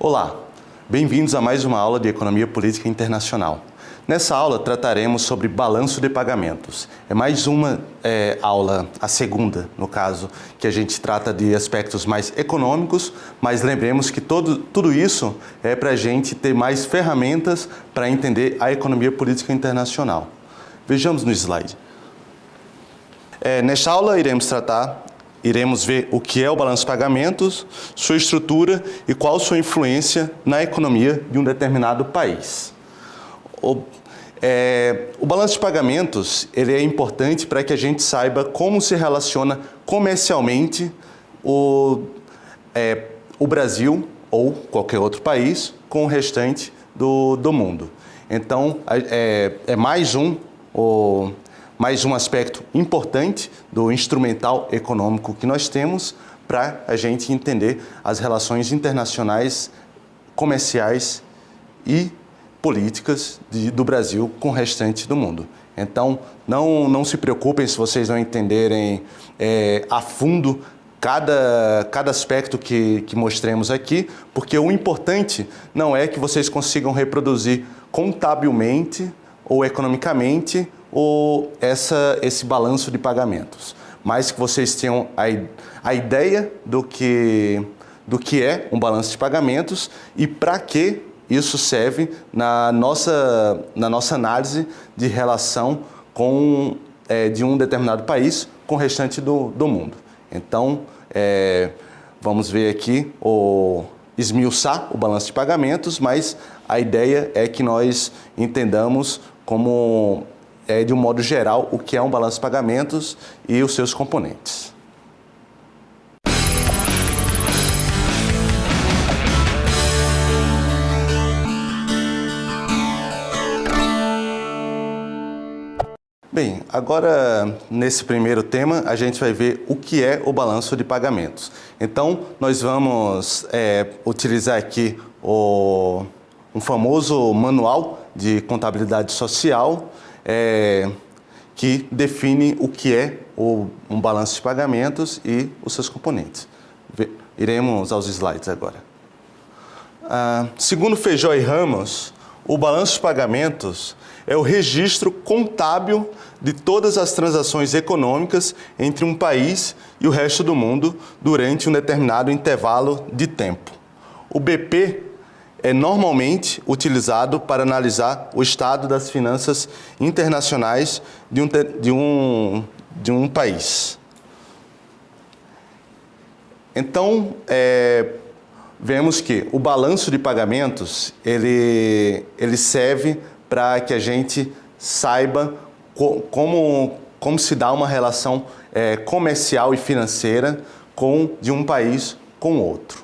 Olá, bem-vindos a mais uma aula de Economia Política Internacional. Nessa aula trataremos sobre balanço de pagamentos. É mais uma aula, a segunda, no caso, que a gente trata de aspectos mais econômicos, mas lembremos que tudo isso é para a gente ter mais ferramentas para entender a economia política internacional. Vejamos no slide. Nesta aula iremos ver o que é o balanço de pagamentos, sua estrutura e qual sua influência na economia de um determinado país. O balanço de pagamentos ele é importante para que a gente saiba como se relaciona comercialmente o Brasil ou qualquer outro país com o restante do mundo. Então, é mais um aspecto importante do instrumental econômico que nós temos para a gente entender as relações internacionais, comerciais e políticas do Brasil com o restante do mundo. Então, não se preocupem se vocês não entenderem a fundo cada aspecto que mostremos aqui, porque o importante não é que vocês consigam reproduzir contabilmente ou economicamente esse balanço de pagamentos, mas que vocês tenham a ideia do que é um balanço de pagamentos e para que isso serve na nossa análise de relação de um determinado país com o restante do mundo. Então, vamos ver aqui esmiuçar o balanço de pagamentos, mas a ideia é que nós entendamos como, de um modo geral, o que é um balanço de pagamentos e os seus componentes. Bem, agora nesse primeiro tema a gente vai ver o que é o balanço de pagamentos. Então, nós vamos utilizar aqui um famoso manual de contabilidade social que define o que é um balanço de pagamentos e os seus componentes. Iremos aos slides agora. Segundo Feijó e Ramos, o balanço de pagamentos é o registro contábil de todas as transações econômicas entre um país e o resto do mundo durante um determinado intervalo de tempo. O BP é normalmente utilizado para analisar o estado das finanças internacionais de um país. Então, vemos que o balanço de pagamentos ele serve para que a gente saiba como se dá uma relação comercial e financeira de um país com outro.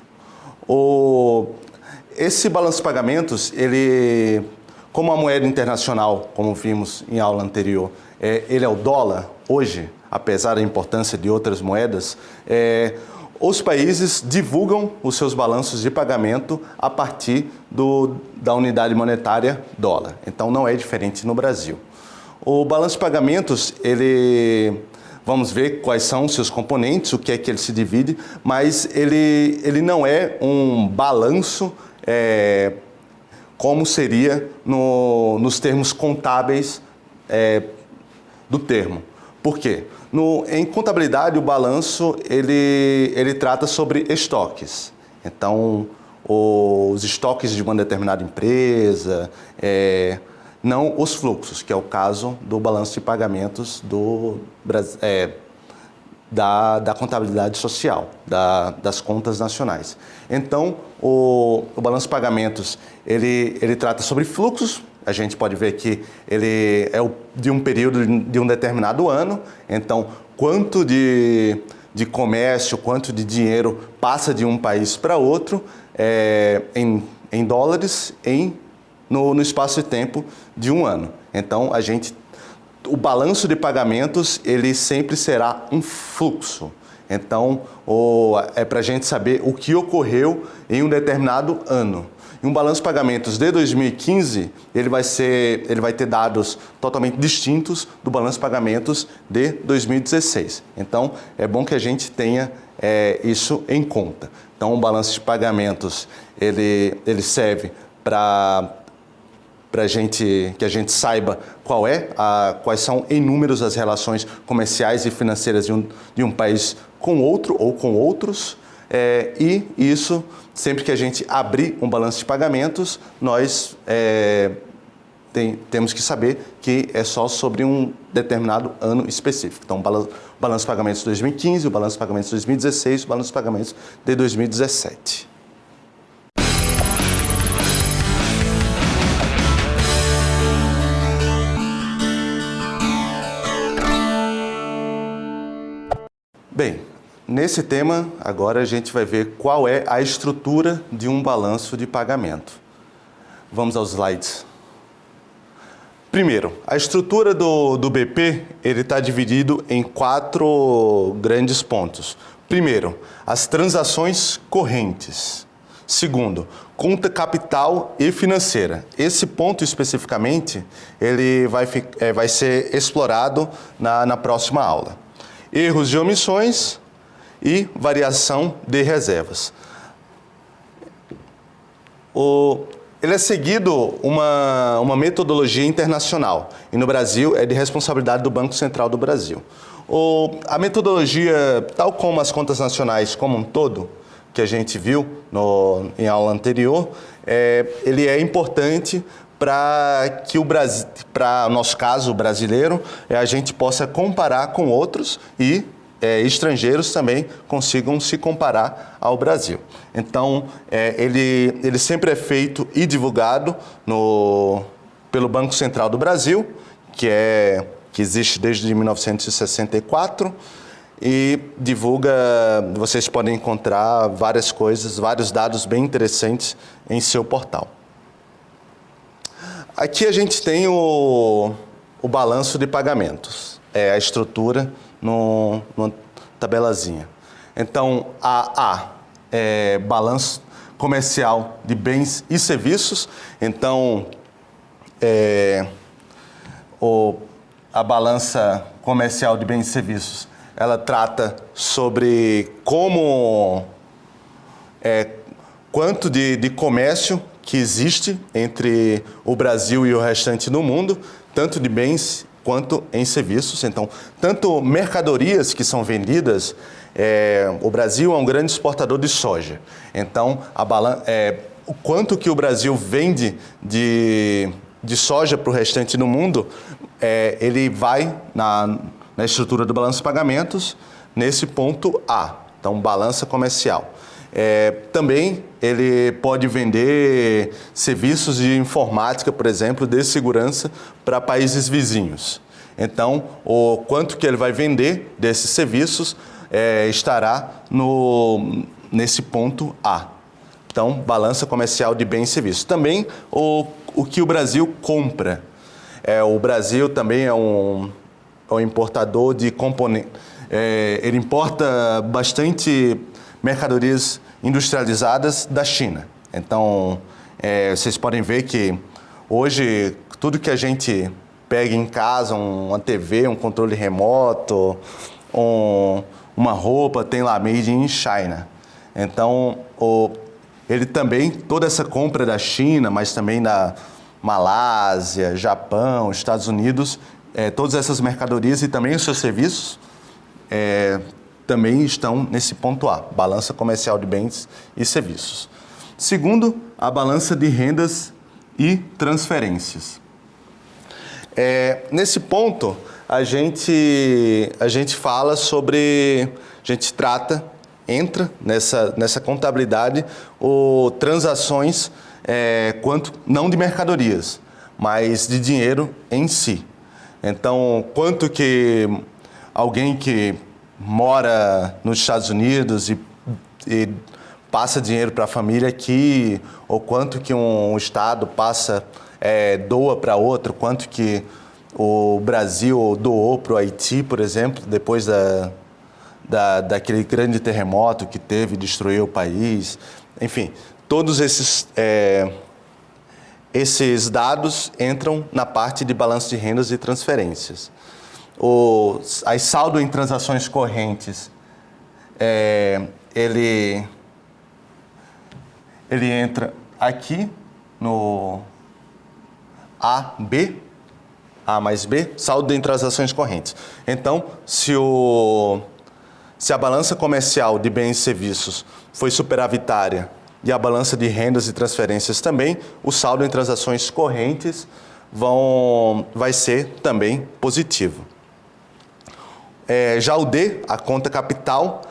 Esse balanço de pagamentos, como a moeda internacional, como vimos em aula anterior, ele é o dólar hoje, apesar da importância de outras moedas, os países divulgam os seus balanços de pagamento a partir da unidade monetária dólar. Então, não é diferente no Brasil. O balanço de pagamentos, vamos ver quais são os seus componentes, o que é que ele se divide, mas ele não é um balanço como seria nos termos contábeis do termo. Por quê? Em contabilidade, o balanço ele trata sobre estoques. Então, os estoques de uma determinada empresa, não os fluxos, que é o caso do balanço de pagamentos da contabilidade social, das contas nacionais. Então, o balanço de pagamentos ele trata sobre fluxos. A gente pode ver que ele é de um período de um determinado ano. Então, quanto de comércio, quanto de dinheiro passa de um país para outro em dólares no espaço de tempo de um ano. Então, o balanço de pagamentos ele sempre será um fluxo. Então, é para a gente saber o que ocorreu em um determinado ano. E um balanço de pagamentos de 2015, ele vai ter dados totalmente distintos do balanço de pagamentos de 2016. Então, é bom que a gente tenha isso em conta. Então, o balanço de pagamentos, ele serve para que a gente saiba quais são em números as relações comerciais e financeiras de um país com outro ou com outros. E isso, sempre que a gente abrir um balanço de pagamentos, nós temos que saber que é só sobre um determinado ano específico. Então, o balanço de pagamentos de 2015, o balanço de pagamentos de 2016, o balanço de pagamentos de 2017. Bem, nesse tema, agora a gente vai ver qual é a estrutura de um balanço de pagamento. Vamos aos slides. Primeiro, a estrutura do BP, ele está dividido em 4 grandes pontos. Primeiro, as transações correntes. Segundo, conta capital e financeira. Esse ponto especificamente, ele vai ser explorado na próxima aula. Erros e omissões e variação de reservas. Ele é seguido uma metodologia internacional e no Brasil é de responsabilidade do Banco Central do Brasil. A metodologia, tal como as contas nacionais como um todo, que a gente viu em aula anterior, ele é importante para que para o nosso caso brasileiro, a gente possa comparar com outros e estrangeiros também consigam se comparar ao Brasil. Então, ele sempre é feito e divulgado pelo Banco Central do Brasil, que existe desde 1964, e vocês podem encontrar várias coisas, vários dados bem interessantes em seu portal. Aqui a gente tem o balanço de pagamentos, a estrutura numa tabelazinha. Então, a é balanço comercial de bens e serviços. Então, a balança comercial de bens e serviços, ela trata sobre quanto de comércio que existe entre o Brasil e o restante do mundo, tanto de bens quanto em serviços. Então, tanto mercadorias que são vendidas, o Brasil é um grande exportador de soja. Então, o quanto que o Brasil vende de soja para o restante do mundo, ele vai na estrutura do balanço de pagamentos, nesse ponto A, então balança comercial. Também ele pode vender serviços de informática, por exemplo, de segurança para países vizinhos. Então, o quanto que ele vai vender desses serviços estará nesse ponto A. Então, balança comercial de bens e serviços. Também o que o Brasil compra. O Brasil também é um importador de componentes. Ele importa bastante mercadorias industrializadas da China. Então, vocês podem ver que hoje tudo que a gente pega em casa, uma TV, um controle remoto, uma roupa, tem lá made in China. Então, ele também, toda essa compra da China, mas também da Malásia, Japão, Estados Unidos, todas essas mercadorias e também os seus serviços também estão nesse ponto A, balança comercial de bens e serviços. Segundo, a balança de rendas e transferências. Nesse ponto, a gente entra nessa contabilidade transações, não de mercadorias, mas de dinheiro em si. Então, quanto que alguém que mora nos Estados Unidos e passa dinheiro para a família aqui, ou quanto que um estado doa para outro, quanto que o Brasil doou para o Haiti, por exemplo, depois daquele grande terremoto que destruiu o país. Enfim, todos esses dados entram na parte de balanço de rendas e transferências. As saldo em transações correntes, ele entra aqui no A mais B, saldo em transações correntes. Então, se a balança comercial de bens e serviços foi superavitária e a balança de rendas e transferências também, o saldo em transações correntes vai ser também positivo. Já o D, a conta capital,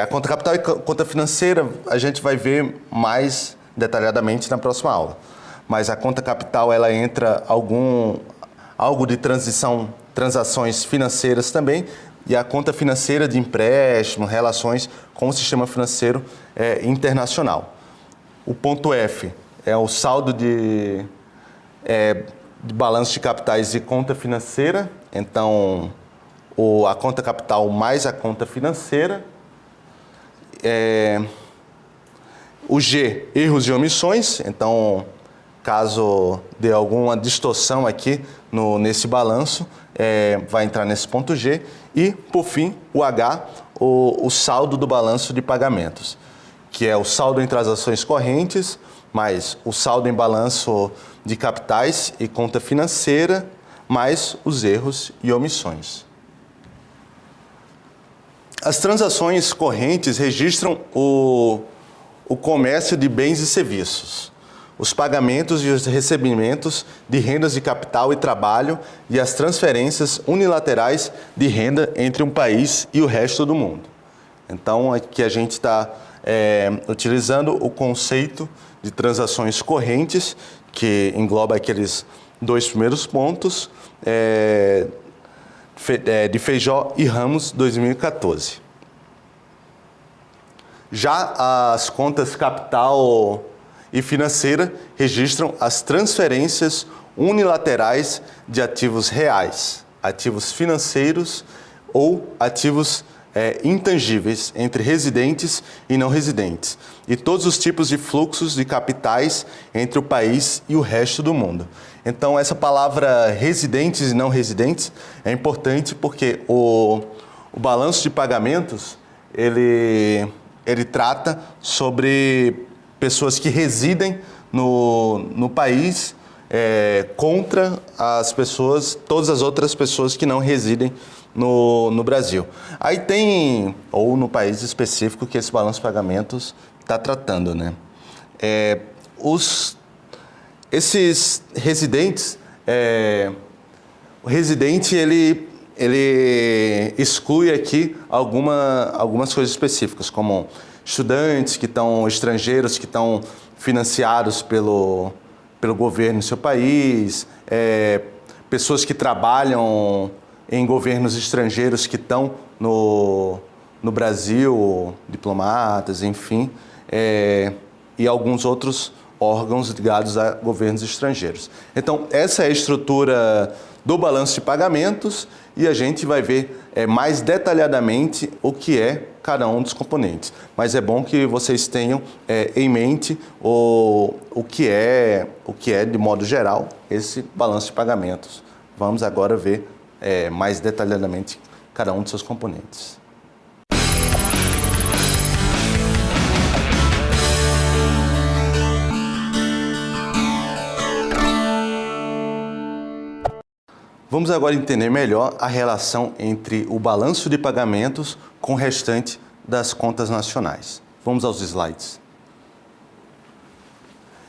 a conta capital e conta financeira a gente vai ver mais detalhadamente na próxima aula. Mas a conta capital, ela entra algo de transações financeiras também, e a conta financeira de empréstimo, relações com o sistema financeiro internacional. O ponto F é o saldo de balanço de capitais e conta financeira, então a conta capital mais a conta financeira. O G, erros e omissões, então caso dê alguma distorção aqui nesse balanço, vai entrar nesse ponto G. E, por fim, o H, o saldo do balanço de pagamentos, que é o saldo em transações correntes, mais o saldo em balanço de capitais e conta financeira, mais os erros e omissões. As transações correntes registram o comércio de bens e serviços, os pagamentos e os recebimentos de rendas de capital e trabalho e as transferências unilaterais de renda entre um país e o resto do mundo. Então, aqui a gente está utilizando o conceito de transações correntes, que engloba aqueles dois primeiros pontos, de Feijó e Ramos, 2014. Já as contas capital e financeira registram as transferências unilaterais de ativos reais, ativos financeiros ou ativos intangíveis entre residentes e não residentes, e todos os tipos de fluxos de capitais entre o país e o resto do mundo. Então, essa palavra residentes e não residentes é importante porque o balanço de pagamentos, ele trata sobre pessoas que residem no país contra todas as outras pessoas que não residem no Brasil. Aí tem, ou no país específico que esse balanço de pagamentos está tratando, né? Esses residentes, o residente, ele exclui aqui algumas coisas específicas, como estudantes estrangeiros que estão financiados pelo governo do seu país, pessoas que trabalham em governos estrangeiros que estão no Brasil, diplomatas, enfim, e alguns outros órgãos ligados a governos estrangeiros. Então, essa é a estrutura do balanço de pagamentos e a gente vai ver mais detalhadamente o que é cada um dos componentes. Mas é bom que vocês tenham em mente o que é, de modo geral, esse balanço de pagamentos. Vamos agora ver mais detalhadamente cada um dos seus componentes. Vamos agora entender melhor a relação entre o balanço de pagamentos com o restante das contas nacionais. Vamos aos slides.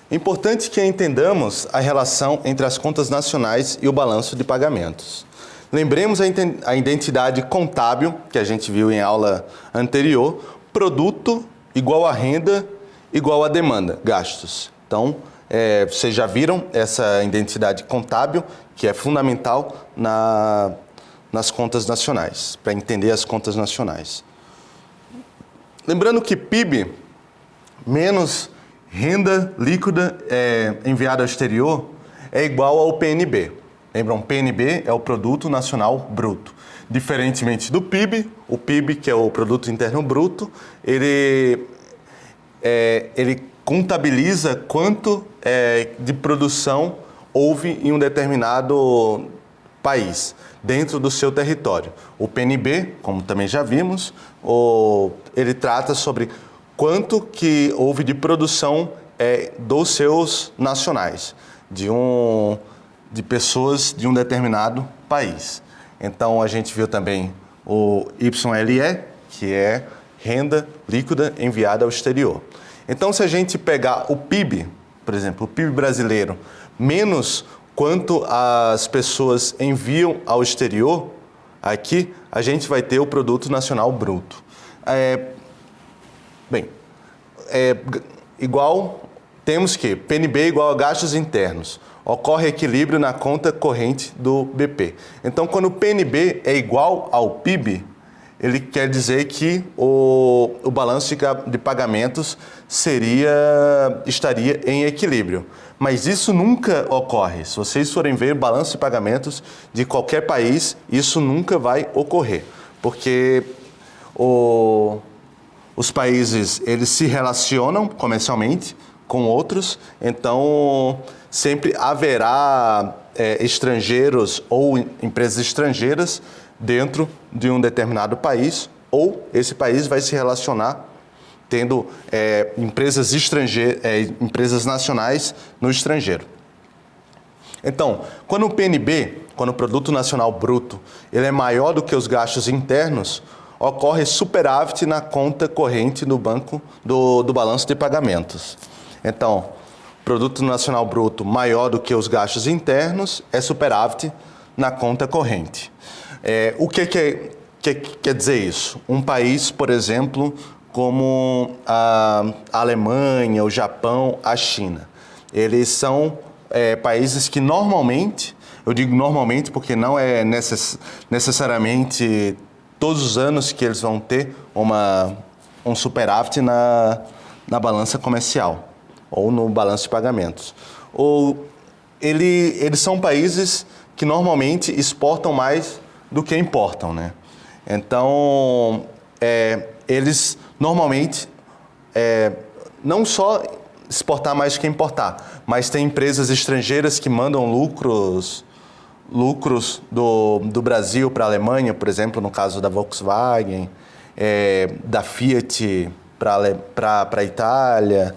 É importante que entendamos a relação entre as contas nacionais e o balanço de pagamentos. Lembremos a identidade contábil, que a gente viu em aula anterior, produto igual a renda igual a demanda, gastos. Então, vocês já viram essa identidade contábil, que é fundamental nas contas nacionais, para entender as contas nacionais. Lembrando que PIB menos renda líquida enviada ao exterior é igual ao PNB. Lembram, PNB é o Produto Nacional Bruto. Diferentemente do PIB, o PIB, que é o Produto Interno Bruto, ele contabiliza quanto de produção houve em um determinado país, dentro do seu território. O PNB, como também já vimos, ele trata sobre quanto que houve de produção dos seus nacionais, de pessoas de um determinado país. Então, a gente viu também o YLE, que é renda líquida enviada ao exterior. Então, se a gente pegar o PIB, por exemplo, o PIB brasileiro, menos quanto as pessoas enviam ao exterior, aqui a gente vai ter o Produto Nacional Bruto. Temos que PNB igual a gastos internos. Ocorre equilíbrio na conta corrente do BP. Então, quando o PNB é igual ao PIB, ele quer dizer que o balanço de pagamentos estaria em equilíbrio. Mas isso nunca ocorre. Se vocês forem ver o balanço de pagamentos de qualquer país, isso nunca vai ocorrer. Porque os países eles se relacionam comercialmente com outros, então sempre haverá estrangeiros ou empresas estrangeiras dentro de um determinado país, ou esse país vai se relacionar tendo empresas nacionais no estrangeiro. Então, quando o PNB, quando o Produto Nacional Bruto, ele é maior do que os gastos internos, ocorre superávit na conta corrente do banco do balanço de pagamentos. Então, Produto Nacional Bruto maior do que os gastos internos é superávit na conta corrente. O que quer dizer isso? Um país, por exemplo, como a Alemanha, o Japão, a China. Eles são países que normalmente, eu digo normalmente porque não é necessariamente todos os anos que eles vão ter um superávit na balança comercial ou no balanço de pagamentos. Eles são países que normalmente exportam mais do que importam, né? Então, eles normalmente não só exportar mais do que importar, mas tem empresas estrangeiras que mandam lucros do Brasil para a Alemanha, por exemplo, no caso da Volkswagen, da Fiat para a Itália,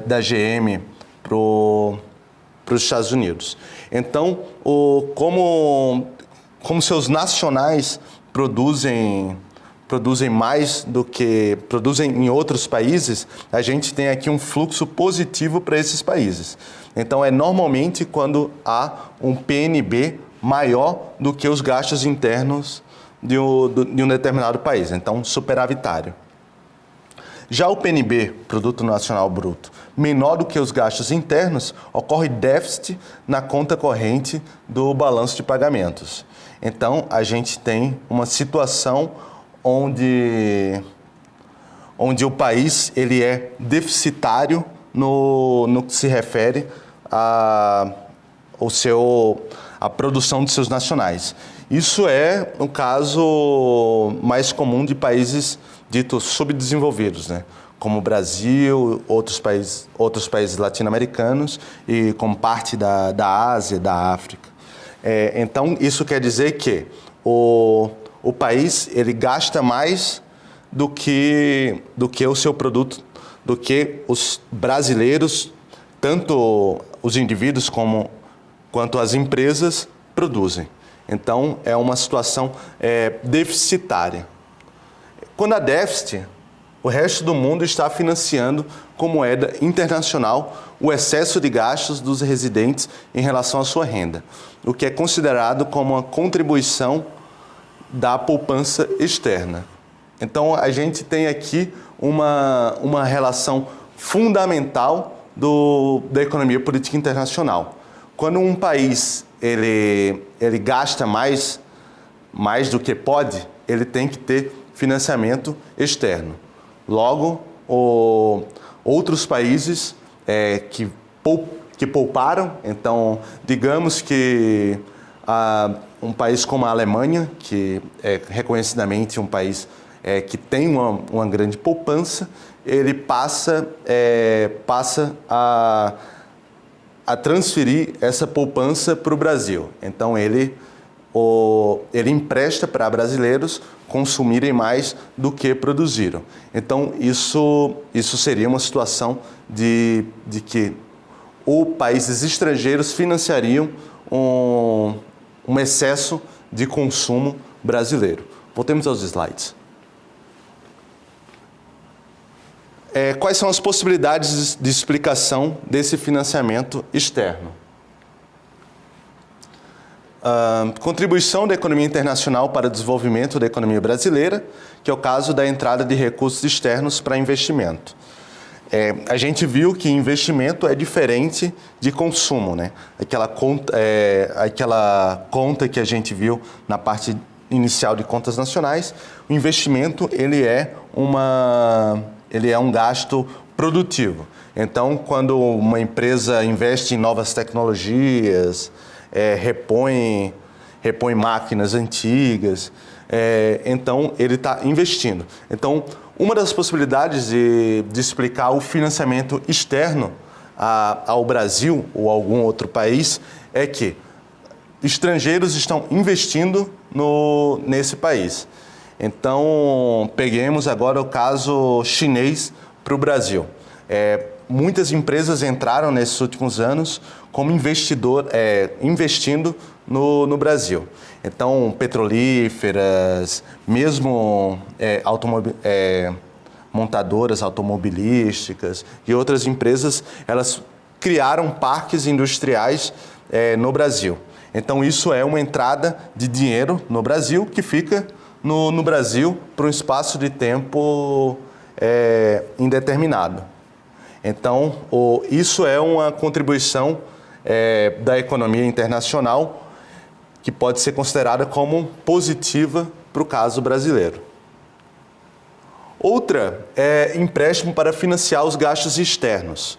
da GM para os Estados Unidos. Então, como seus nacionais produzem mais do que produzem em outros países, a gente tem aqui um fluxo positivo para esses países. Então, normalmente quando há um PNB maior do que os gastos internos de um determinado país, então superavitário. Já o PNB, Produto Nacional Bruto, menor do que os gastos internos, ocorre déficit na conta corrente do balanço de pagamentos. Então, a gente tem uma situação onde o país ele é deficitário no que se refere à produção de seus nacionais. Isso é o caso mais comum de países ditos subdesenvolvidos, né? Como o Brasil, outros países latino-americanos e como parte da Ásia, da África. Então, isso quer dizer que o país ele gasta mais do que o seu produto, do que os brasileiros, tanto os indivíduos quanto as empresas, produzem. Então, é uma situação deficitária. Quando há déficit, o resto do mundo está financiando com moeda internacional o excesso de gastos dos residentes em relação à sua renda, o que é considerado como uma contribuição da poupança externa. Então, a gente tem aqui uma relação fundamental da economia política internacional. Quando um país ele gasta mais do que pode, ele tem que ter financiamento externo. Logo, outros países que pouparam, então, digamos que Um país como a Alemanha, que é reconhecidamente um país que tem uma grande poupança, ele passa a transferir essa poupança para o Brasil. Então, ele empresta para brasileiros consumirem mais do que produziram. Então, isso seria uma situação de que países estrangeiros financiariam um excesso de consumo brasileiro. Voltemos aos slides. Quais são as possibilidades de explicação desse financiamento externo? Contribuição da economia internacional para o desenvolvimento da economia brasileira, que é o caso da entrada de recursos externos para investimento. A gente viu que investimento é diferente de consumo, né? Aquela conta que a gente viu na parte inicial de contas nacionais, o investimento ele é um gasto produtivo. Então, quando uma empresa investe em novas tecnologias, repõe máquinas antigas, então ele está investindo. Então, uma das possibilidades de explicar o financiamento externo ao Brasil ou a algum outro país é que estrangeiros estão investindo nesse país. Então, peguemos agora o caso chinês para o Brasil. Muitas empresas entraram nesses últimos anos como investindo no Brasil. Então, petrolíferas, mesmo montadoras automobilísticas e outras empresas, elas criaram parques industriais no Brasil. Então, isso é uma entrada de dinheiro no Brasil que fica no Brasil por um espaço de tempo indeterminado. Então, isso é uma contribuição da economia internacional que pode ser considerada como positiva para o caso brasileiro. Outra é empréstimo para financiar os gastos externos.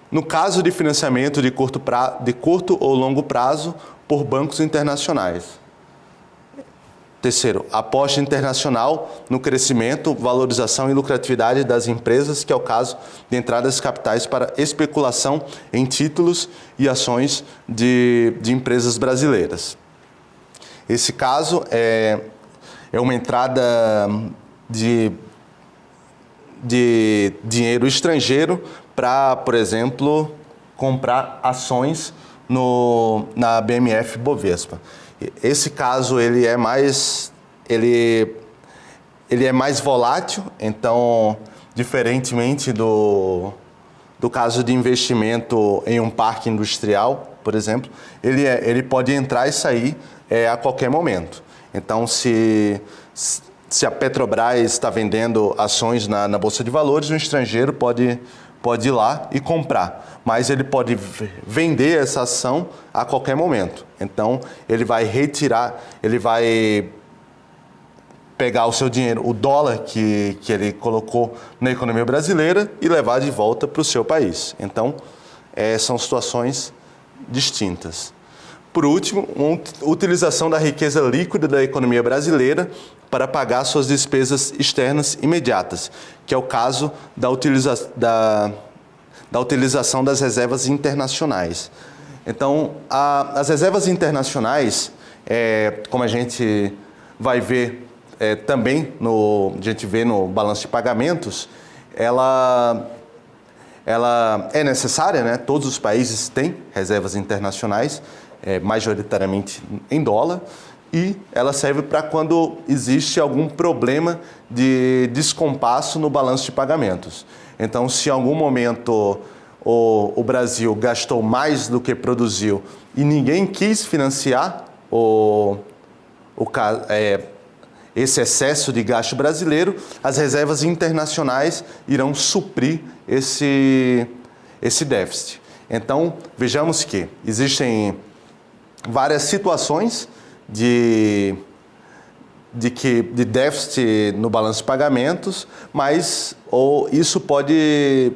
No caso de financiamento de curto ou longo prazo por bancos internacionais. Terceiro, aposta internacional no crescimento, valorização e lucratividade das empresas, que é o caso de entradas capitais para especulação em títulos e ações de empresas brasileiras. Esse caso é uma entrada de dinheiro estrangeiro para, por exemplo, comprar ações na BMF Bovespa. Esse caso ele é mais volátil, então, diferentemente do caso de investimento em um parque industrial, por exemplo, ele pode entrar e sair a qualquer momento. Então, se a Petrobras está vendendo ações na Bolsa de Valores, um estrangeiro pode ir lá e comprar, mas ele pode vender essa ação a qualquer momento. Então, ele vai pegar o seu dinheiro, o dólar que ele colocou na economia brasileira e levar de volta para o seu país. Então, são situações distintas. Por último, utilização da riqueza líquida da economia brasileira para pagar suas despesas externas imediatas, que é o caso da utilização das reservas internacionais. Então, as reservas internacionais, como a gente vai ver também, a gente vê no balanço de pagamentos, ela é necessária, né? Todos os países têm reservas internacionais, majoritariamente em dólar, e ela serve para quando existe algum problema de descompasso no balanço de pagamentos. Então, se em algum momento o Brasil gastou mais do que produziu e ninguém quis financiar esse excesso de gasto brasileiro, as reservas internacionais irão suprir esse déficit. Então, vejamos que existem várias situações de de déficit no balanço de pagamentos, mas isso pode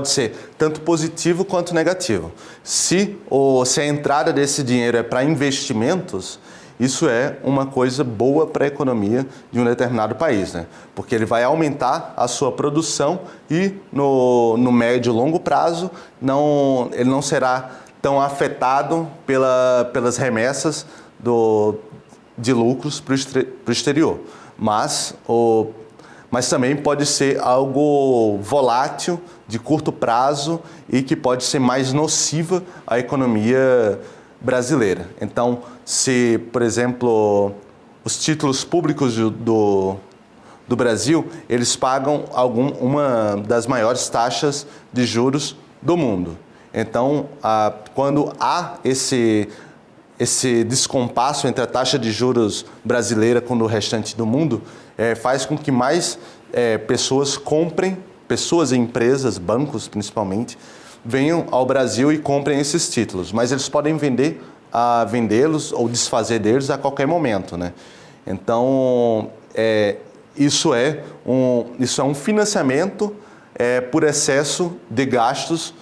ser tanto positivo quanto negativo. Se a entrada desse dinheiro é para investimentos, isso é uma coisa boa para a economia de um determinado país, né? Porque ele vai aumentar a sua produção e no médio e longo prazo ele não será tão afetado pelas remessas de lucros para o exterior. Mas também pode ser algo volátil, de curto prazo e que pode ser mais nociva à economia brasileira. Então, se, por exemplo, os títulos públicos do Brasil, eles pagam uma das maiores taxas de juros do mundo. Então, quando há esse descompasso entre a taxa de juros brasileira com o restante do mundo, faz com que mais pessoas comprem, pessoas e empresas, bancos principalmente, venham ao Brasil e comprem esses títulos. Mas eles podem vendê-los ou desfazer deles a qualquer momento, né? Então, isso é um financiamento por excesso de gastos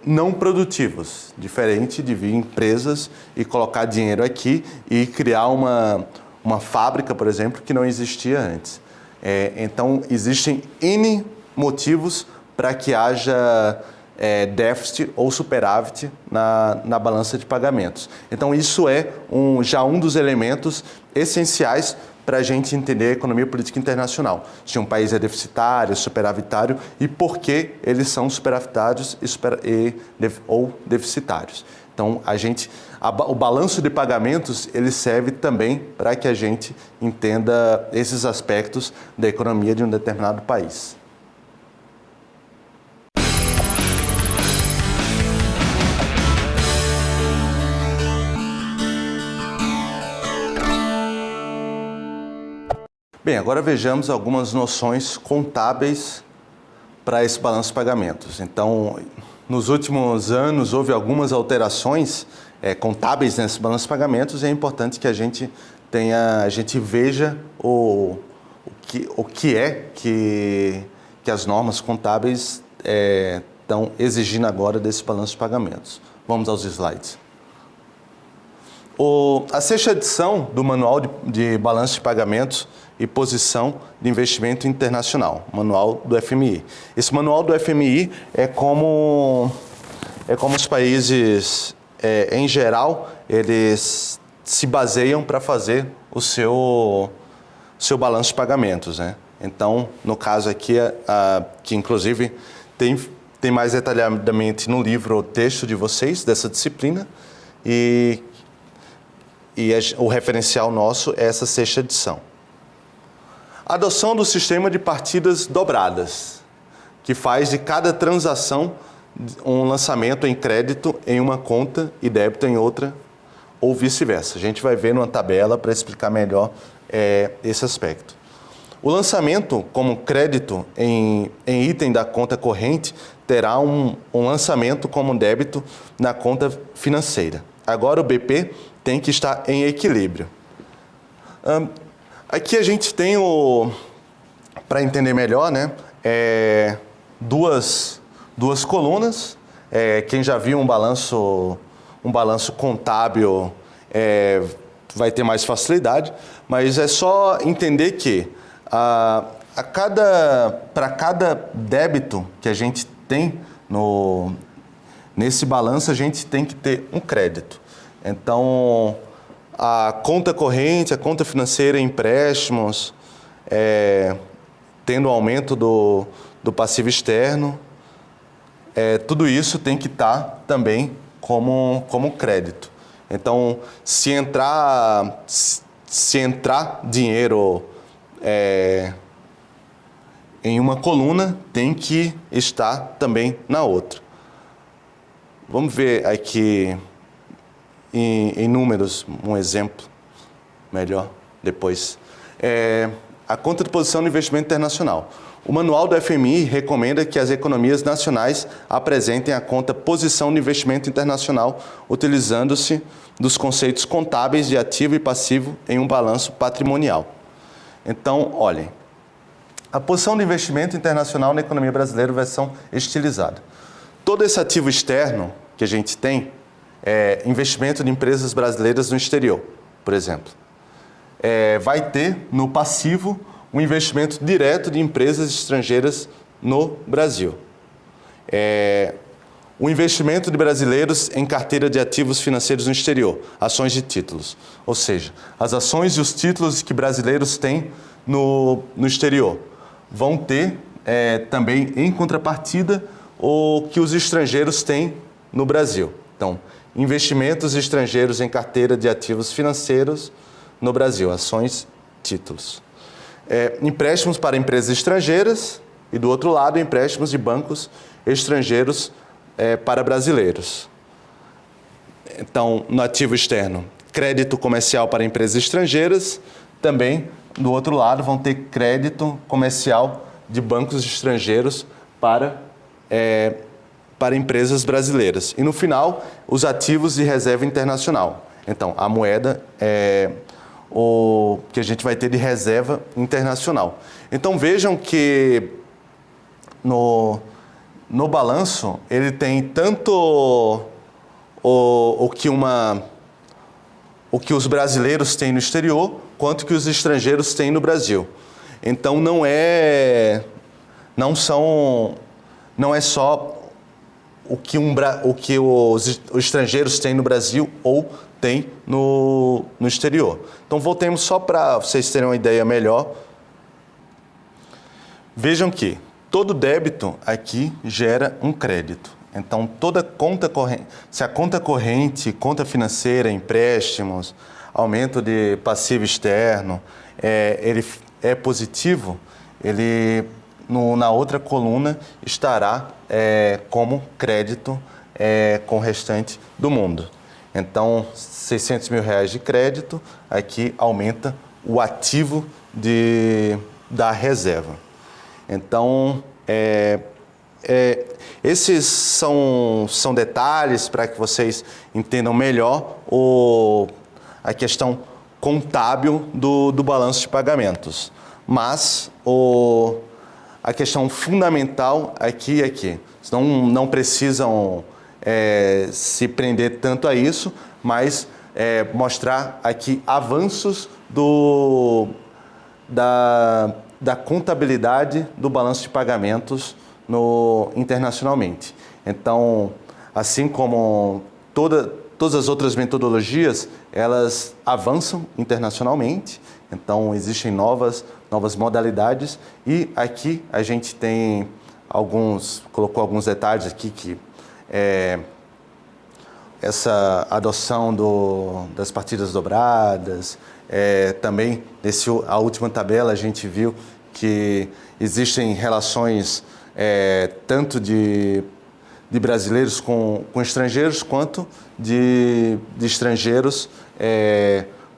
não produtivos, diferente de vir empresas e colocar dinheiro aqui e criar uma fábrica, por exemplo, que não existia antes. Então, existem N motivos para que haja déficit ou superávit na balança de pagamentos. Então, isso é já um dos elementos essenciais para a gente entender a economia política internacional. Se um país é deficitário, superavitário e por que eles são superavitários ou deficitários. Então, o balanço de pagamentos ele serve também para que a gente entenda esses aspectos da economia de um determinado país. Bem, agora vejamos algumas noções contábeis para esse balanço de pagamentos. Então, nos últimos anos houve algumas alterações contábeis nesse balanço de pagamentos e é importante que a gente veja o que as normas contábeis estão exigindo agora desse balanço de pagamentos. Vamos aos slides. A sexta edição do Manual de Balanço de Pagamentos e Posição de Investimento Internacional, Manual do FMI. Esse Manual do FMI é como os países, em geral, eles se baseiam para fazer o seu balanço de pagamentos, né? Então, no caso aqui, que inclusive tem mais detalhadamente no livro o texto de vocês, dessa disciplina, e o referencial nosso é essa sexta edição. A adoção do sistema de partidas dobradas, que faz de cada transação um lançamento em crédito em uma conta e débito em outra, ou vice-versa. A gente vai ver numa tabela para explicar melhor esse aspecto. O lançamento como crédito em item da conta corrente terá um lançamento como débito na conta financeira. Agora o BP tem que estar em equilíbrio. Aqui a gente tem para entender melhor, né, duas colunas. Quem já viu um balanço contábil vai ter mais facilidade, mas é só entender que para cada débito que a gente tem nesse balanço, a gente tem que ter um crédito. Então, a conta corrente, a conta financeira, empréstimos, tendo aumento do passivo externo, tudo isso tem que estar também como crédito. Então, se entrar dinheiro em uma coluna, tem que estar também na outra. Vamos ver aqui em números, um exemplo melhor depois. A conta de posição de investimento internacional. O manual do FMI recomenda que as economias nacionais apresentem a conta posição de investimento internacional, utilizando-se dos conceitos contábeis de ativo e passivo em um balanço patrimonial. Então, olhem, a posição de investimento internacional na economia brasileira, versão estilizada. Todo esse ativo externo que a gente tem é investimento de empresas brasileiras no exterior, por exemplo. Vai ter no passivo um investimento direto de empresas estrangeiras no Brasil. O investimento de brasileiros em carteira de ativos financeiros no exterior, ações e títulos. Ou seja, as ações e os títulos que brasileiros têm no exterior vão ter também, em contrapartida, o que os estrangeiros têm no Brasil. Então, investimentos estrangeiros em carteira de ativos financeiros no Brasil, ações, títulos. Empréstimos para empresas estrangeiras e, do outro lado, empréstimos de bancos estrangeiros para brasileiros. Então, no ativo externo, crédito comercial para empresas estrangeiras, também, do outro lado, vão ter crédito comercial de bancos estrangeiros para empresas brasileiras. E, no final, os ativos de reserva internacional. Então, a moeda o que a gente vai ter de reserva internacional. Então, vejam que no balanço, ele tem tanto o que os brasileiros têm no exterior, quanto que os estrangeiros têm no Brasil. Então, não é só o que os estrangeiros têm no Brasil ou têm no exterior. Então, voltemos só para vocês terem uma ideia melhor. Vejam que todo débito aqui gera um crédito. Então, toda conta corrente, se a conta corrente, conta financeira, empréstimos, aumento de passivo externo, ele é positivo, ele na outra coluna estará como crédito com o restante do mundo. Então, R$600 mil de crédito, aqui aumenta o ativo da reserva. Então, esses são detalhes para que vocês entendam melhor a questão contábil do balanço de pagamentos. Mas a questão fundamental aqui é que não precisam se prender tanto a isso, mas mostrar aqui avanços da contabilidade do balanço de pagamentos internacionalmente. Então, assim como todas as outras metodologias, elas avançam internacionalmente, então existem novas modalidades, e aqui a gente tem colocou alguns detalhes aqui que essa adoção das partidas dobradas, também a última tabela a gente viu que existem relações tanto de brasileiros com estrangeiros, quanto de estrangeiros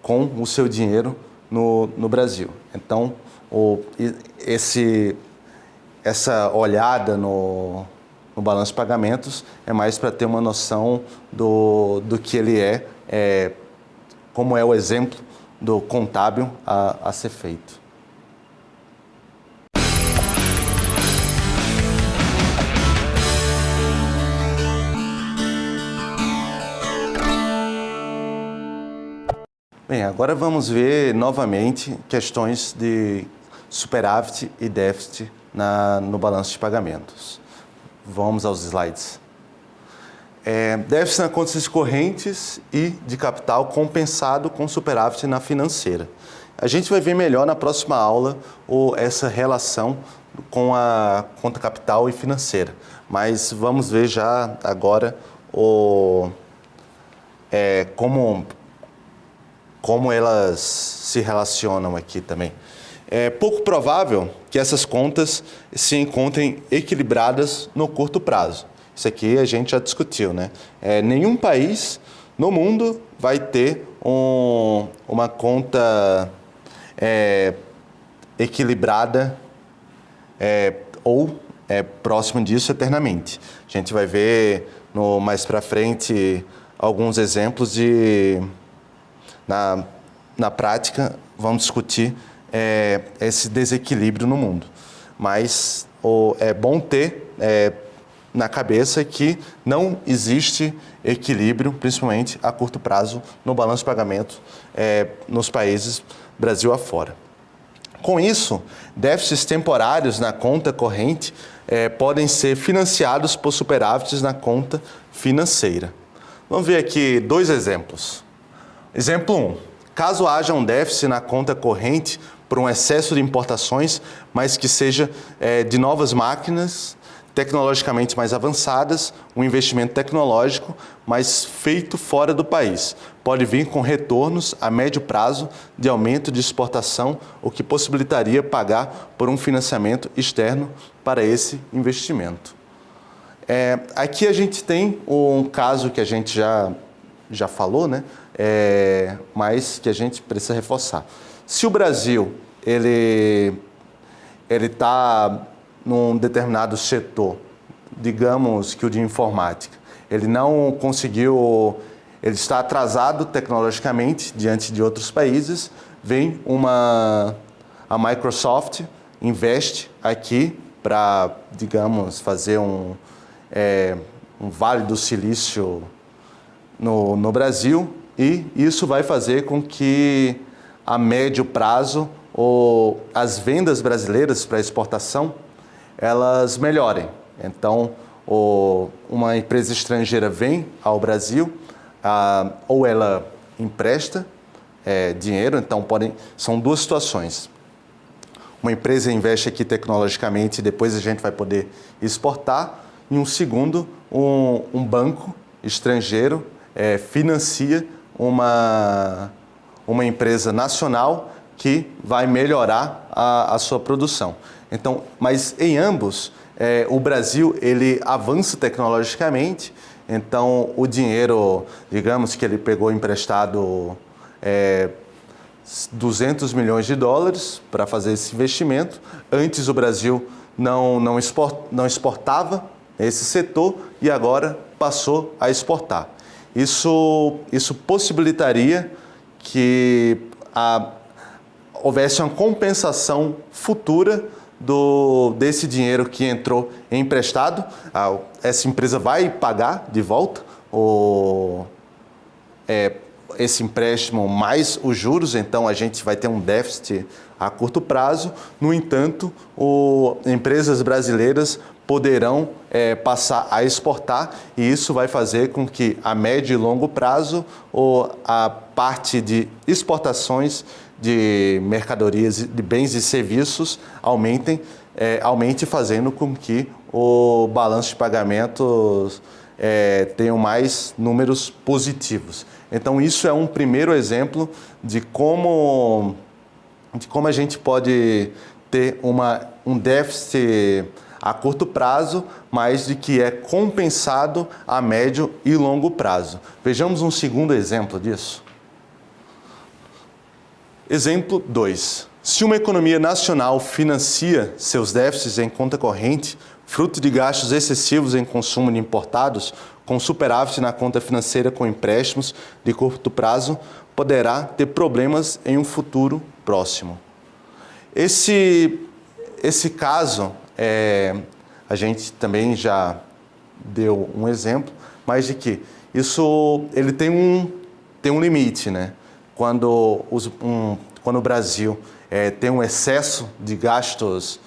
com o seu dinheiro no Brasil. Então, essa olhada no balanço de pagamentos é mais para ter uma noção do que ele como é o exemplo do contábil a ser feito. Bem, agora vamos ver novamente questões de superávit e déficit no balanço de pagamentos. Vamos aos slides. Déficit nas contas correntes e de capital compensado com superávit na financeira. A gente vai ver melhor na próxima aula essa relação com a conta capital e financeira. Mas vamos ver já agora como elas se relacionam aqui também. É pouco provável que essas contas se encontrem equilibradas no curto prazo. Isso aqui a gente já discutiu, né? Nenhum país no mundo vai ter uma conta equilibrada ou próximo disso eternamente. A gente vai ver mais para frente alguns exemplos na prática, vamos discutir esse desequilíbrio no mundo. Mas é bom ter na cabeça que não existe equilíbrio, principalmente a curto prazo, no balanço de pagamento nos países Brasil afora. Com isso, déficits temporários na conta corrente podem ser financiados por superávites na conta financeira. Vamos ver aqui 2 exemplos. Exemplo 1. Caso haja um déficit na conta corrente por um excesso de importações, mas que seja de novas máquinas tecnologicamente mais avançadas, um investimento tecnológico, mas feito fora do país. Pode vir com retornos a médio prazo de aumento de exportação, o que possibilitaria pagar por um financiamento externo para esse investimento. Aqui a gente tem um caso que a gente já falou, né? Mas que a gente precisa reforçar. Se o Brasil ele está num determinado setor, digamos que o de informática, ele não conseguiu, ele está atrasado tecnologicamente diante de outros países, vem a Microsoft, investe aqui para, digamos, fazer um Vale do Silício no Brasil, e isso vai fazer com que a médio prazo as vendas brasileiras para exportação elas melhorem. Então, uma empresa estrangeira vem ao Brasil, ou ela empresta dinheiro, então são 2 situações. Uma empresa investe aqui tecnologicamente e depois a gente vai poder exportar. E um segundo, um banco estrangeiro financia uma empresa nacional que vai melhorar a sua produção. Então, mas em ambos, o Brasil ele avança tecnologicamente, então o dinheiro, digamos que ele pegou emprestado 200 milhões de dólares para fazer esse investimento. Antes o Brasil não exportava esse setor e agora passou a exportar. Isso possibilitaria que houvesse uma compensação futura desse dinheiro que entrou emprestado. Essa empresa vai pagar de volta esse empréstimo mais os juros, então a gente vai ter um déficit a curto prazo. No entanto, empresas brasileiras poderão passar a exportar, e isso vai fazer com que a médio e longo prazo a parte de exportações de mercadorias, de bens e serviços aumente, fazendo com que o balanço de pagamentos tenha mais números positivos. Então, isso é um primeiro exemplo de como a gente pode ter um déficit a curto prazo, mas de que é compensado a médio e longo prazo. Vejamos um segundo exemplo disso. Exemplo 2. Se uma economia nacional financia seus déficits em conta corrente, fruto de gastos excessivos em consumo de importados, com superávit na conta financeira com empréstimos de curto prazo, poderá ter problemas em um futuro próximo. Esse caso, a gente também já deu um exemplo, mas de que isso ele tem um limite, né? Quando o Brasil tem um excesso de gastos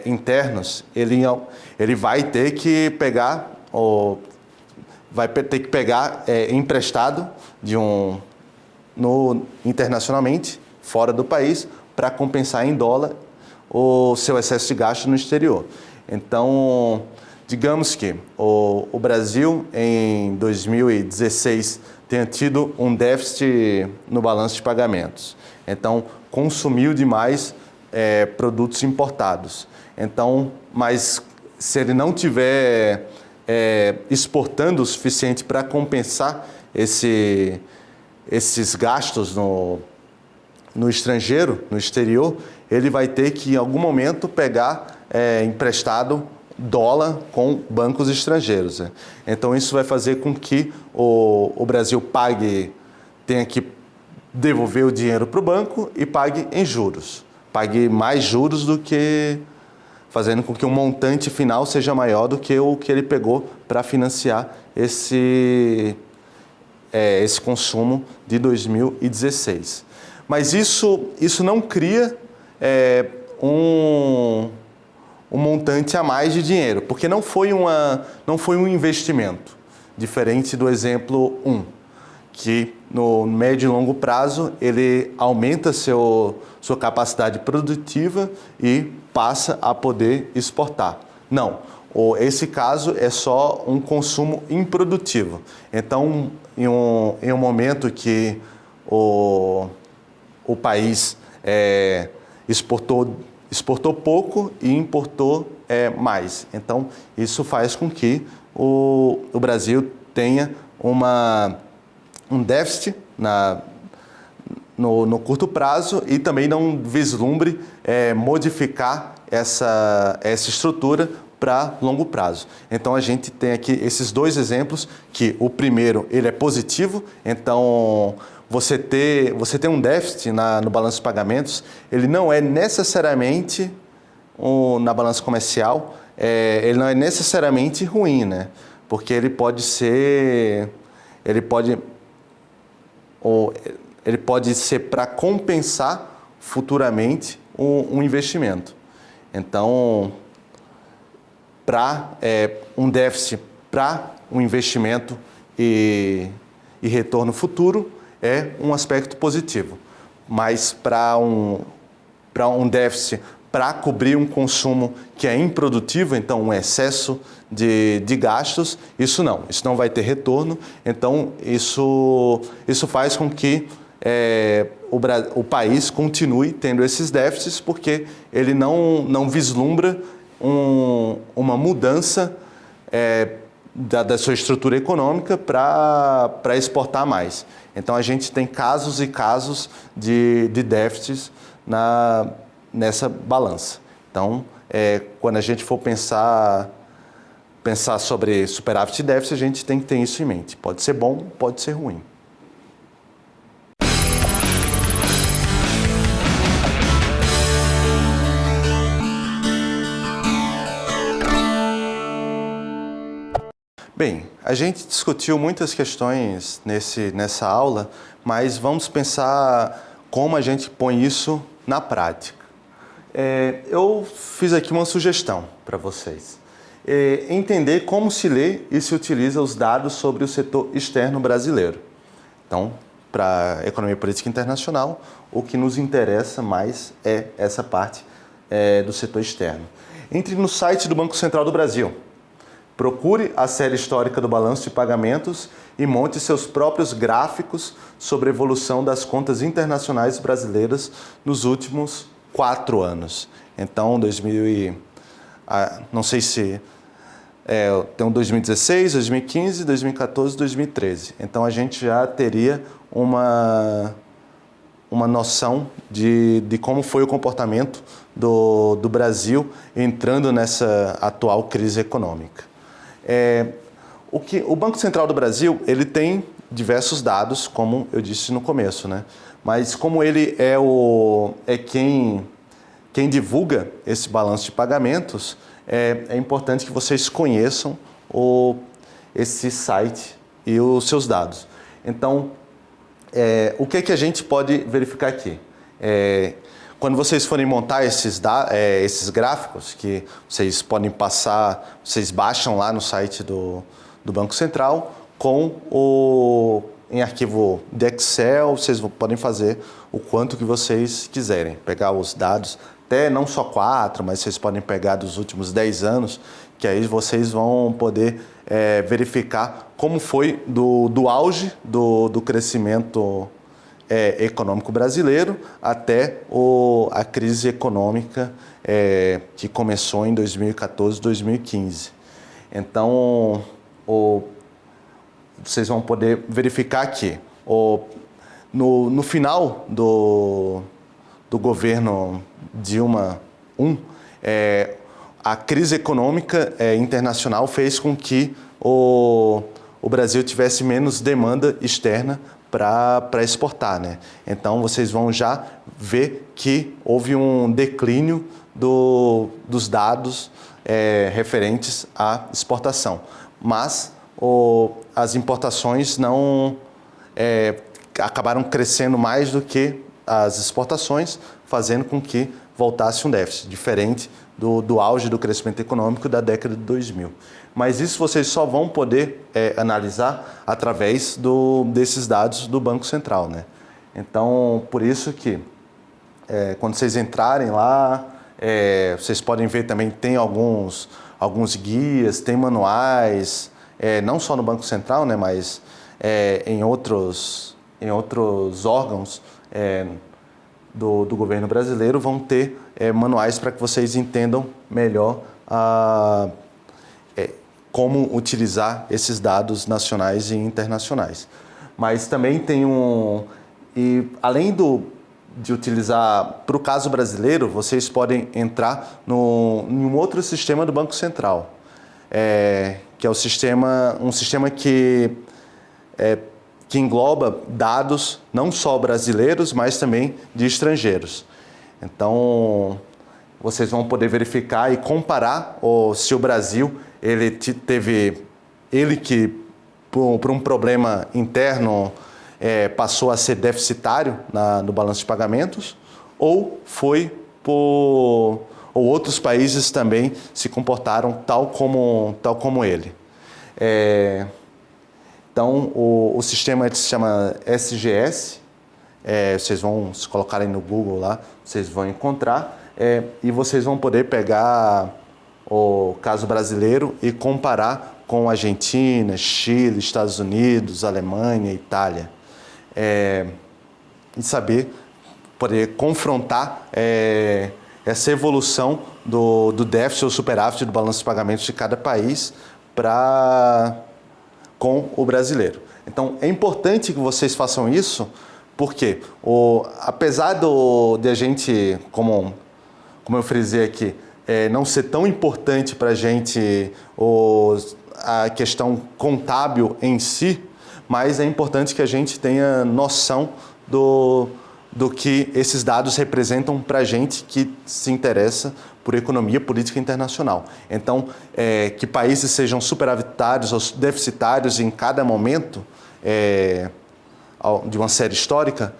internos, ele vai ter que pegar emprestado internacionalmente, fora do país, para compensar em dólar o seu excesso de gasto no exterior. Então, digamos que o Brasil, em 2016, tenha tido um déficit no balanço de pagamentos. Então, consumiu demais produtos importados. Então, mas se ele não tiver exportando o suficiente para compensar esses gastos no estrangeiro, no exterior, ele vai ter que, em algum momento, pegar emprestado dólar com bancos estrangeiros. Né? Então, isso vai fazer com que o Brasil tenha que devolver o dinheiro para o banco e pague em juros. Pague mais juros do que... fazendo com que o montante final seja maior do que o que ele pegou para financiar esse consumo de 2016. Mas isso não cria um montante a mais de dinheiro, porque não foi um investimento, diferente do exemplo 1, que no médio e longo prazo ele aumenta sua capacidade produtiva e passa a poder exportar. Não, esse caso é só um consumo improdutivo. Então, em um momento que o país exportou pouco e importou mais. Então, isso faz com que o Brasil tenha um déficit no curto prazo e também não vislumbre modificar essa estrutura para longo prazo. Então, a gente tem aqui esses dois exemplos, que o primeiro ele é positivo, então você ter um déficit no balanço de pagamentos, ele não é necessariamente, na balança comercial, ele não é necessariamente ruim, né? Porque ele pode ser para compensar futuramente um investimento. Então, um déficit para um investimento e retorno futuro é um aspecto positivo. Mas para um déficit para cobrir um consumo que é improdutivo, então um excesso de gastos, isso não vai ter retorno. Então, isso faz com que o país continue tendo esses déficits, porque ele não vislumbra uma mudança da sua estrutura econômica para exportar mais. Então, a gente tem casos e casos de déficits nessa balança. Então, quando a gente for pensar sobre superávit e déficit, a gente tem que ter isso em mente. Pode ser bom, pode ser ruim. Bem, a gente discutiu muitas questões nessa aula, mas vamos pensar como a gente põe isso na prática. Eu fiz aqui uma sugestão para vocês. Entender como se lê e se utiliza os dados sobre o setor externo brasileiro. Então, para a economia política internacional, o que nos interessa mais é essa parte do setor externo. Entre no site do Banco Central do Brasil. Procure a série histórica do balanço de pagamentos e monte seus próprios gráficos sobre a evolução das contas internacionais brasileiras nos últimos 4 anos. Então, não sei se tem 2016, 2015, 2014, 2013. Então, a gente já teria uma noção de como foi o comportamento do Brasil entrando nessa atual crise econômica. O Banco Central do Brasil ele tem diversos dados, como eu disse no começo, né? Mas como ele é quem divulga esse balanço de pagamentos, é importante que vocês conheçam esse site e os seus dados. Então, o que a gente pode verificar aqui? Quando vocês forem montar esses gráficos, que vocês podem vocês baixam lá no site do Banco Central, em arquivo de Excel, vocês podem fazer o quanto que vocês quiserem. Pegar os dados, até não só 4, mas vocês podem pegar dos últimos 10 anos, que aí vocês vão poder verificar como foi do auge do crescimento econômico brasileiro até a crise econômica que começou em 2014, 2015. Então, vocês vão poder verificar que no final do governo Dilma I, a crise econômica internacional fez com que o Brasil tivesse menos demanda externa para exportar, né? Então, vocês vão já ver que houve um declínio dos dados referentes à exportação. Mas as importações não acabaram crescendo mais do que as exportações, fazendo com que voltasse um déficit, diferente do auge do crescimento econômico da década de 2000. Mas isso vocês só vão poder analisar através desses dados do Banco Central, né? Então, por isso que quando vocês entrarem lá, vocês podem ver também, tem alguns guias, tem manuais, não só no Banco Central, né, mas em outros órgãos do governo brasileiro vão ter manuais para que vocês entendam melhor como utilizar esses dados nacionais e internacionais. Mas também tem e além de utilizar, para o caso brasileiro, vocês podem entrar em um outro sistema do Banco Central, que é um sistema que engloba dados não só brasileiros, mas também de estrangeiros. Então, vocês vão poder verificar e comparar se o Brasil que por um problema interno passou a ser deficitário no balanço de pagamentos, ou outros países também se comportaram tal como ele. Então, o sistema se chama SGS, vocês vão se colocarem no Google lá, vocês vão encontrar, e vocês vão poder pegar o caso brasileiro e comparar com Argentina, Chile, Estados Unidos, Alemanha, Itália, e poder confrontar essa evolução do déficit ou superávit do balanço de pagamentos de cada país com o brasileiro. Então, é importante que vocês façam isso, porque apesar de a gente, como eu frisei aqui, não ser tão importante para a gente a questão contábil em si, mas é importante que a gente tenha noção do que esses dados representam para a gente que se interessa por economia política internacional. Então, que países sejam superavitários ou deficitários em cada momento de uma série histórica,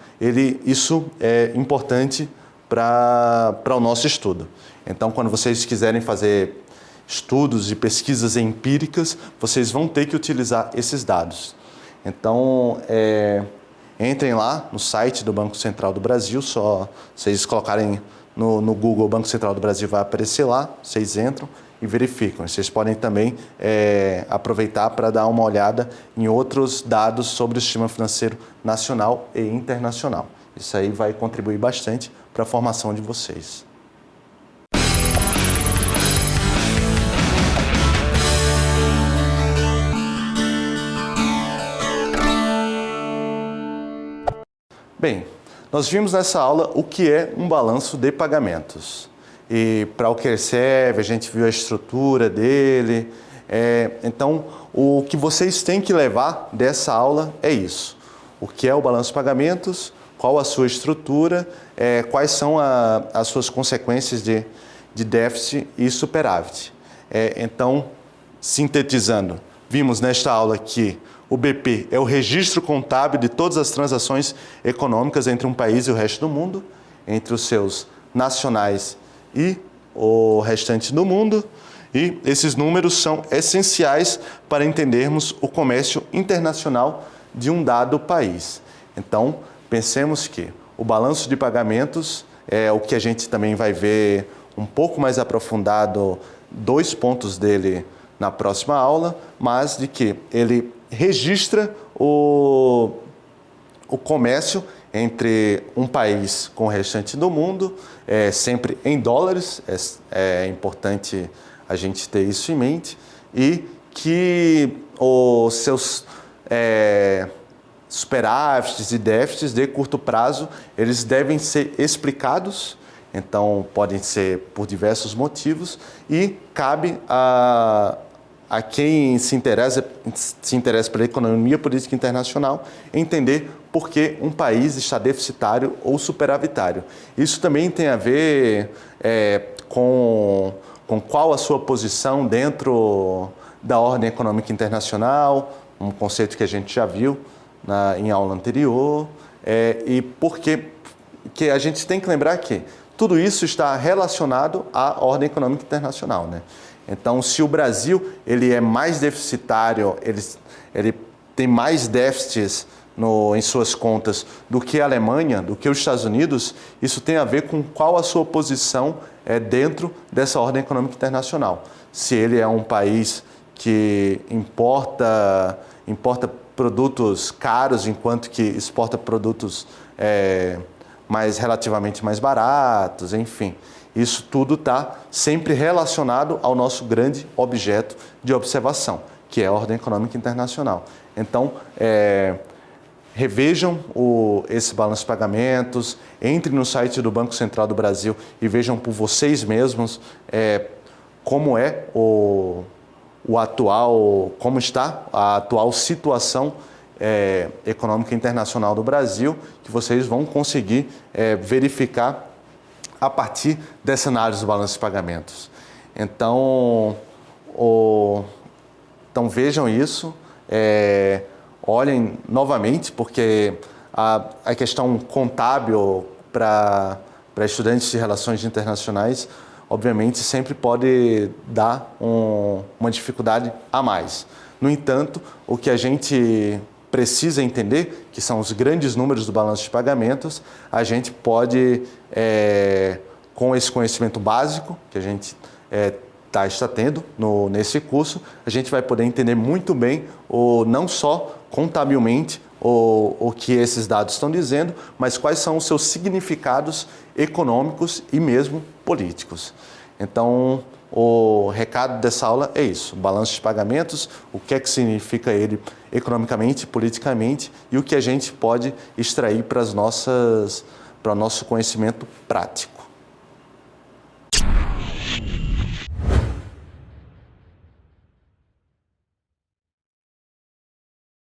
isso é importante para o nosso estudo. Então, quando vocês quiserem fazer estudos e pesquisas empíricas, vocês vão ter que utilizar esses dados. Então, entrem lá no site do Banco Central do Brasil, só vocês colocarem no Google Banco Central do Brasil, vai aparecer lá, vocês entram e verificam. Vocês podem também aproveitar para dar uma olhada em outros dados sobre o sistema financeiro nacional e internacional. Isso aí vai contribuir bastante para a formação de vocês. Bem, nós vimos nessa aula o que é um balanço de pagamentos. E para o que ele serve, a gente viu a estrutura dele. Então, o que vocês têm que levar dessa aula é isso. O que é o balanço de pagamentos, qual a sua estrutura, quais são as suas consequências de déficit e superávit. Então, sintetizando, vimos nesta aula que o BP é o registro contábil de todas as transações econômicas entre um país e o resto do mundo, entre os seus nacionais e o restante do mundo, e esses números são essenciais para entendermos o comércio internacional de um dado país. Então, pensemos que o balanço de pagamentos é o que a gente também vai ver um pouco mais aprofundado, 2 pontos dele na próxima aula, mas de que ele registra o comércio entre um país com o restante do mundo, sempre em dólares, é importante a gente ter isso em mente, e que superávites e déficits de curto prazo, eles devem ser explicados, então podem ser por diversos motivos, e cabe a quem se interessa pela economia política internacional entender por que um país está deficitário ou superavitário. Isso também tem a ver com qual a sua posição dentro da ordem econômica internacional, um conceito que a gente já viu em aula anterior, e porque que a gente tem que lembrar que tudo isso está relacionado à ordem econômica internacional, né? Então, se o Brasil ele é mais deficitário, ele tem mais déficits em suas contas do que a Alemanha, do que os Estados Unidos, isso tem a ver com qual a sua posição dentro dessa ordem econômica internacional. Se ele é um país que importa produtos caros, enquanto que exporta produtos relativamente mais baratos, enfim. Isso tudo está sempre relacionado ao nosso grande objeto de observação, que é a ordem econômica internacional. Então, revejam esse balanço de pagamentos, entrem no site do Banco Central do Brasil e vejam por vocês mesmos como é como está a atual situação econômica internacional do Brasil, que vocês vão conseguir verificar a partir dessa análise do balanço de pagamentos. Então vejam isso, olhem novamente, porque a questão contábil para estudantes de relações internacionais, obviamente, sempre pode dar uma dificuldade a mais. No entanto, o que a gente precisa entender, que são os grandes números do balanço de pagamentos, a gente pode, com esse conhecimento básico que a gente está tendo nesse curso, a gente vai poder entender muito bem, não só contabilmente, o que esses dados estão dizendo, mas quais são os seus significados econômicos e mesmo políticos. Então, o recado dessa aula é isso: balanço de pagamentos, o que é que significa ele economicamente, politicamente, e o que a gente pode extrair para o nosso conhecimento prático.